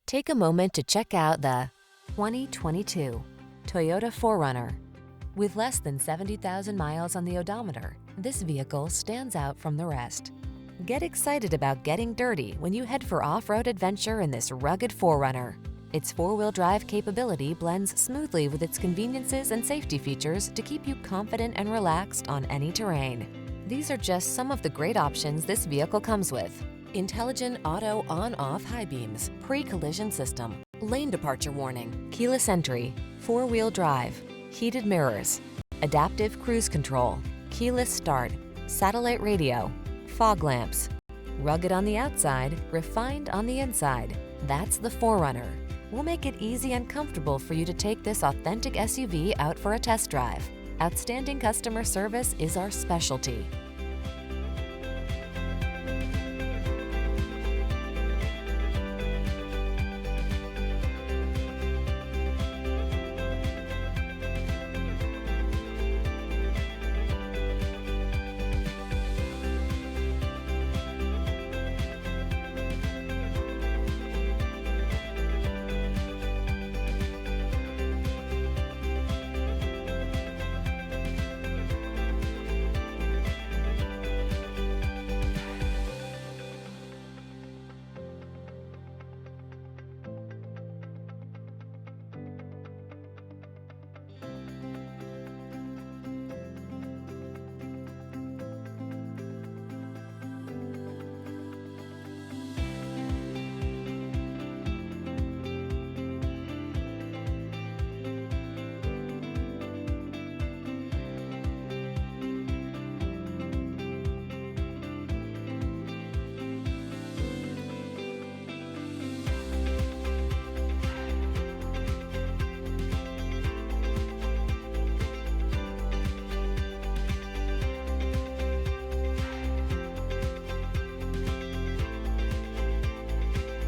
Take a moment to check out the 2022 Toyota 4Runner. With less than 70,000 miles on the odometer, this vehicle stands out from the rest. Get excited about getting dirty when you head for off-road adventure in this rugged 4Runner. Its four-wheel drive capability blends smoothly with its conveniences and safety features to keep you confident and relaxed on any terrain. These are just some of the great options this vehicle comes with: intelligent auto on-off high beams, pre-collision system, lane departure warning, keyless entry, four-wheel drive, heated mirrors, adaptive cruise control, keyless start, satellite radio, fog lamps. Rugged on the outside, refined on the inside. That's the 4Runner. We'll make it easy and comfortable for you to take this authentic SUV out for a test drive. Outstanding customer service is our specialty.